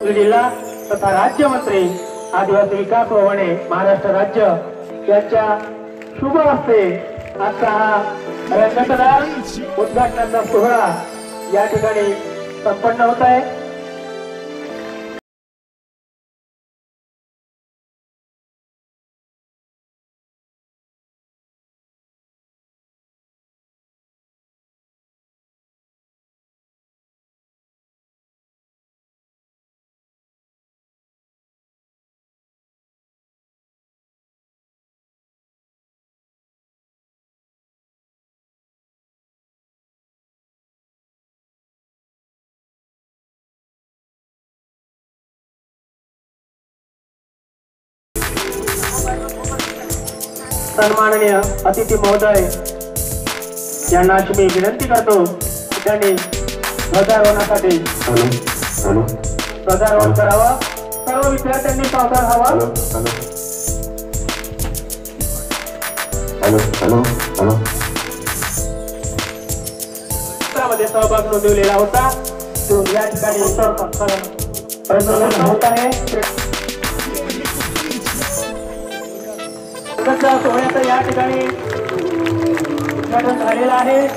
जिल्हा तथा राज्यमंत्री आदिवासी विकास वने महाराष्ट्र राज्य यांच्या शुभ हस्ते आजचा हा रंगतदार उद्घाटनाचा सोहळा या ठिकाणी संपन्न होत आहे। सन्माननीय अतिथी महोदय यांना मी विनंती करतो की त्यांनी ध्वजारोहणासाठी ध्वजारोहण करावं। सर्व विद्यार्थ्यांनी सावधान व्हावं। मध्ये सहभाग नोंदवलेला होता तो या ठिकाणी होत आहे। सोहळ्याचं या ठिकाणी उद्घाटन झालेलं आहे।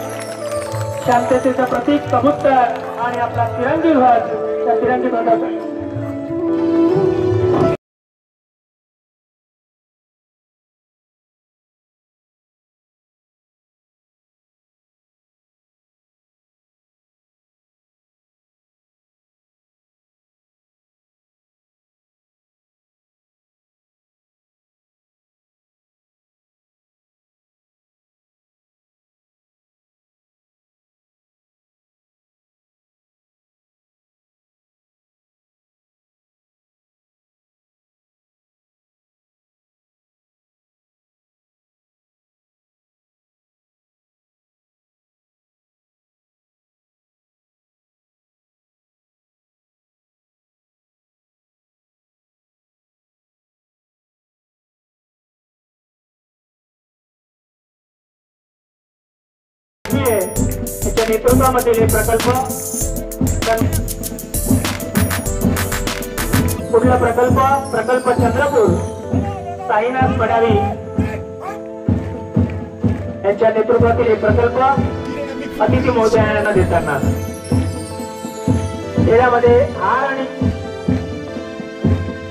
शांततेचं प्रतीक कबूतर आणि आपला तिरंगी ध्वज त्या तिरंगी ध्वजाचं नेतृत्वामधील हे प्रकल्प कुठला प्रकल्प चंद्रपूर साईनाथ पडावी यांच्या नेतृत्वातील हे प्रकल्प अतिथी महोदयांना देताना यामध्ये हार आणि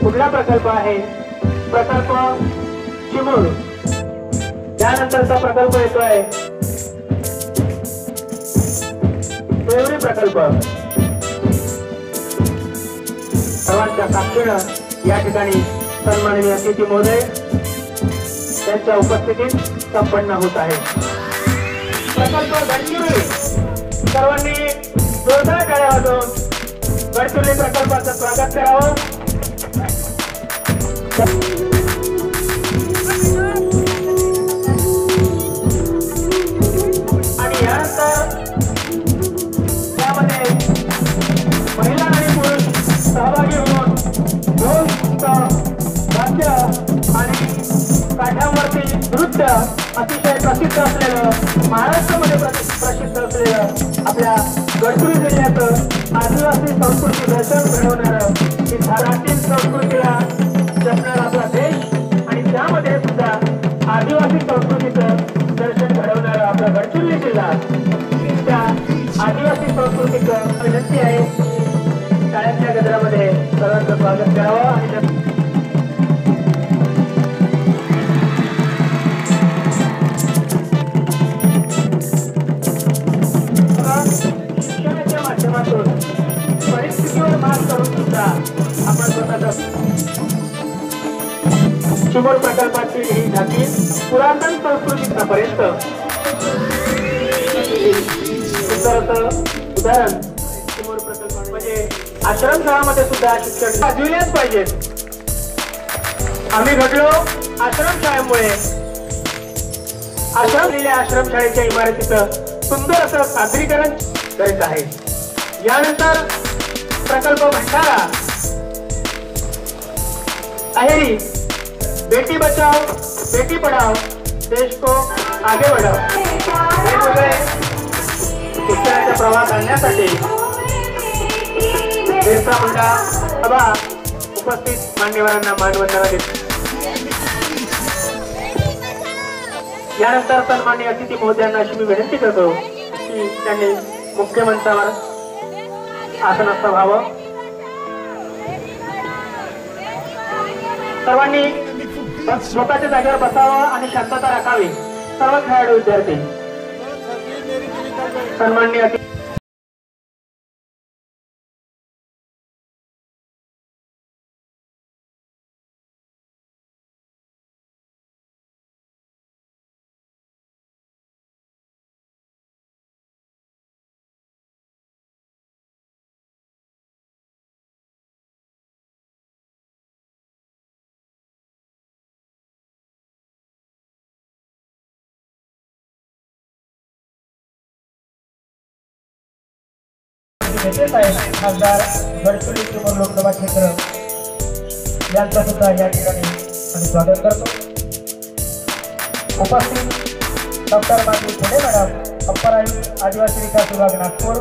कुठला प्रकल्प आहे प्रकल्प चिमूर त्यानंतरचा प्रकल्प येतोय प्रकल्प सर्वांच्या साक्षीनं या ठिकाणी सन्माननीय अतिथी महोदय त्यांच्या उपस्थितीत संपन्न होत आहे। प्रकल्प गडचिरोली सर्वांनी जोरदार टाळ्या वाजवून गडचिरोली प्रकल्पाचं स्वागत करावं। आणि यानंतर महिला आणि पुरुष सहभागी होऊन वाद्य आणि काठावरती नृत्य अतिशय प्रसिद्ध असलेलं महाराष्ट्रामध्ये प्रसिद्ध असलेलं आपल्या गडचिरोली जिल्ह्याचं आदिवासी संस्कृती दर्शन घडवणारं की धारातील संस्कृतीला जपणारा आपला देश आणि त्यामध्ये सुद्धा आदिवासी संस्कृतीचं दर्शन घडवणारं आपला गडचिरोली जिल्हा त्या आदिवासी संस्कृतीचं विनंती आहे शाळेच्या गजरामध्ये सर्वांचं स्वागत करावं। आणि शिक्षणाच्या माध्यमातून परिस्थितीवर मात करून सुद्धा आपण स्वतःचा चिमूर प्रकल्पाची ही झाकी पुरातन संस्कृतीपर्यंत उदाहरण चिमूर प्रकल्प म्हणजे आश्रमशाळामध्ये सुद्धा शिक्षण जुळलेच पाहिजे। आम्ही घडलो आश्रमशाळेमुळे। आश्रमशाळेच्या इमारतीचं सुंदर असं सादरीकरण करीत आहे। यानंतर प्रकल्प भंडारा अहेरी बेटी बचाओ बेटी पढ़ाओ देश को आगे बढ़ाओ शिक्षणाचा प्रवाह करण्यासाठी बिरसा मुंडा सभा उपस्थित मान्यवरांना मानवंदना देते। यानंतर सन्माननीय अतिथी महोदयांना अशी मी विनंती करतो की त्यांनी मुख्य मंचावर आसनस्थ व्हावं। सर्वांनी स्वतःच्या जागेवर बसावं आणि शांतता राखावी। सर्व खेळाडू विद्यार्थी सन्माननीय खासदार गडचिरोली चिमूर लोकसभा क्षेत्र यांचा सुद्धा या ठिकाणी आम्ही स्वागत करतो। उपस्थित डॉक्टर माधवी फुले मॅडम, अप्पर आयुक्त आदिवासी विकास विभाग नागपूर।